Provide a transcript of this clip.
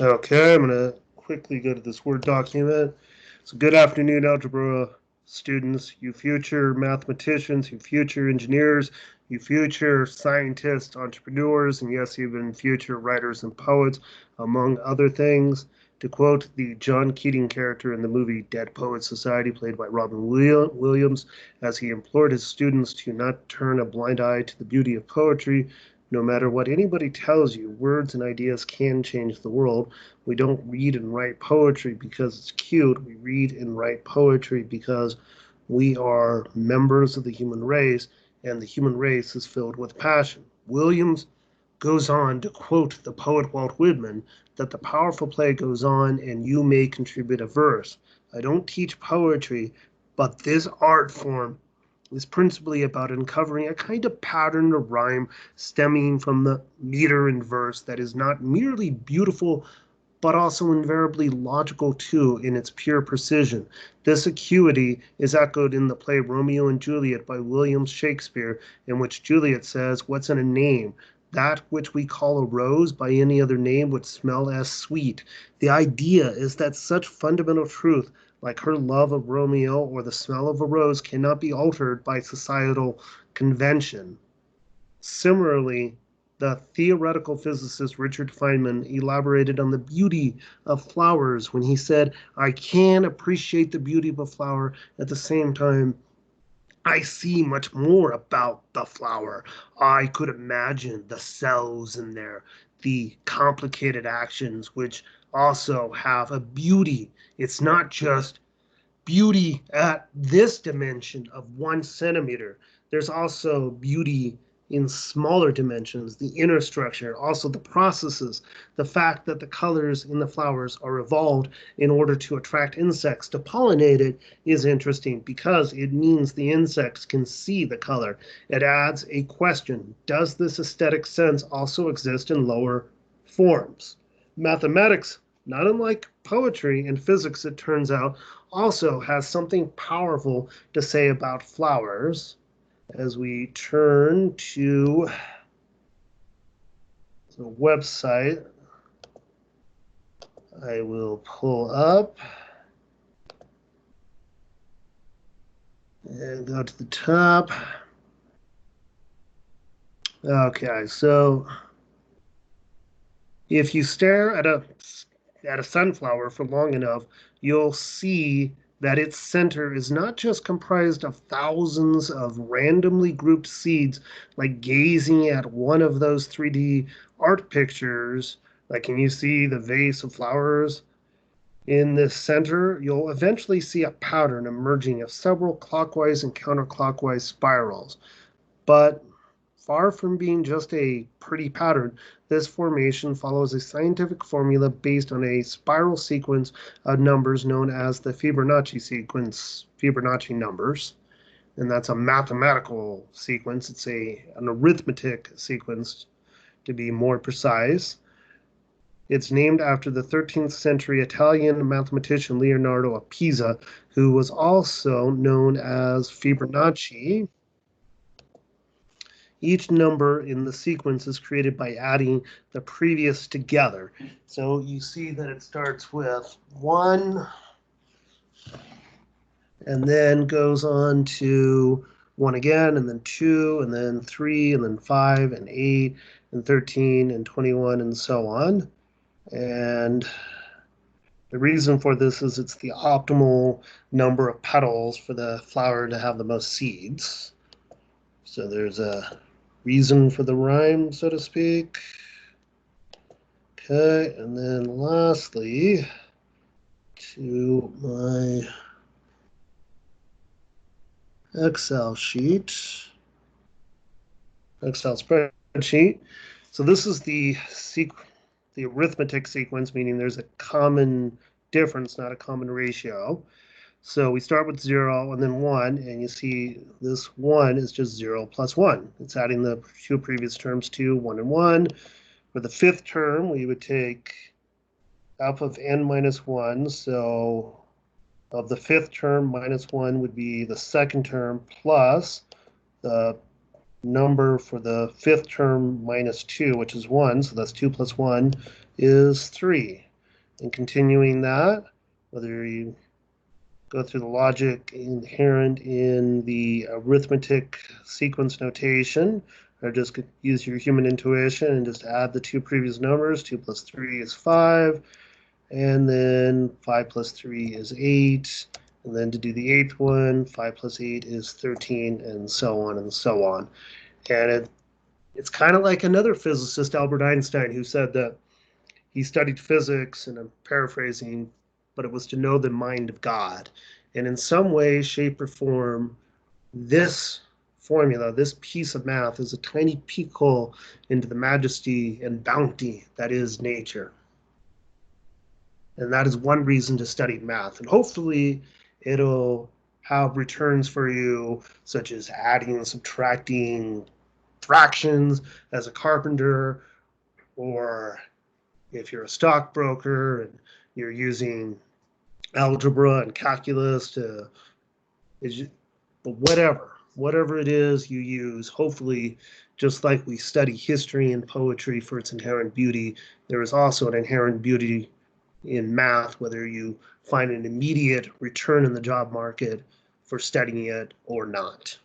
Okay, I'm going to quickly go to this Word document. So, good afternoon, algebra students, you future mathematicians, you future engineers, you future scientists, entrepreneurs, and yes, even future writers and poets, among other things. To quote the John Keating character in the movie Dead Poets Society, played by Robin Williams, as he implored his students to not turn a blind eye to the beauty of poetry, no matter what anybody tells you, words and ideas can change the world. We don't read and write poetry because it's cute. We read and write poetry because we are members of the human race, and the human race is filled with passion. Williams goes on to quote the poet Walt Whitman that the powerful play goes on and you may contribute a verse. I don't teach poetry, but this art form is principally about uncovering a kind of pattern or rhyme stemming from the meter and verse that is not merely beautiful but also invariably logical too in its pure precision. This acuity is echoed in the play Romeo and Juliet by William Shakespeare, in which Juliet says, "What's in a name? That which we call a rose by any other name would smell as sweet." The idea is that such fundamental truth, like her love of Romeo or the smell of a rose, cannot be altered by societal convention. Similarly, the theoretical physicist Richard Feynman elaborated on the beauty of flowers when he said, "I can appreciate the beauty of a flower at the same time I see much more about the flower. I could imagine the cells in there, the complicated actions, which also have a beauty. It's not just beauty at this dimension of 1 centimeter. There's also beauty in smaller dimensions, the inner structure, also the processes, the fact that the colors in the flowers are evolved in order to attract insects to pollinate it is interesting because it means the insects can see the color. It adds a question. Does this aesthetic sense also exist in lower forms? Mathematics, not unlike poetry and physics, it turns out, also has something powerful to say about flowers. As we turn to the website, I will pull up and go to the top. Okay, so if you stare at a sunflower for long enough, you'll see that its center is not just comprised of thousands of randomly grouped seeds, like gazing at one of those 3D art pictures. Like, can you see the vase of flowers? In the center, you'll eventually see a pattern emerging of several clockwise and counterclockwise spirals. But far from being just a pretty pattern, this formation follows a scientific formula based on a spiral sequence of numbers known as the Fibonacci sequence, Fibonacci numbers. And that's a mathematical sequence. It's an arithmetic sequence, to be more precise. It's named after the 13th century Italian mathematician Leonardo of Pisa, who was also known as Fibonacci. Each number in the sequence is created by adding the previous together. So you see that it starts with 1 and then goes on to 1 again, and then 2, and then 3, and then 5, and 8, and 13, and 21, and so on. And the reason for this is it's the optimal number of petals for the flower to have the most seeds. So there's a reason for the rhyme, so to speak. Okay, and then lastly, to my Excel sheet, Excel spreadsheet. So this is the arithmetic sequence, meaning there's a common difference, not a common ratio. So we start with 0 and then 1, and you see this 1 is just 0 plus 1. It's adding the two previous terms, 2, 1, and 1. For the fifth term, we would take alpha of n minus 1. So of the fifth term, minus 1 would be the second term plus the number for the fifth term minus 2, which is 1. So that's 2 plus 1, is 3. And continuing that, whether you go through the logic inherent in the arithmetic sequence notation, or just use your human intuition and just add the two previous numbers. 2 plus 3 is 5, and then 5 plus 3 is 8. And then to do the eighth one, 5 plus 8 is 13, and so on and so on. And it's kind of like another physicist, Albert Einstein, who said that he studied physics, and I'm paraphrasing, but it was to know the mind of God. And in some way, shape, or form, this formula, this piece of math, is a tiny peek hole into the majesty and bounty that is nature. And that is one reason to study math. And hopefully, it'll have returns for you, such as adding and subtracting fractions as a carpenter, or if you're a stockbroker and you're using algebra and calculus to, whatever it is you use, hopefully, just like we study history and poetry for its inherent beauty, there is also an inherent beauty in math, whether you find an immediate return in the job market for studying it or not.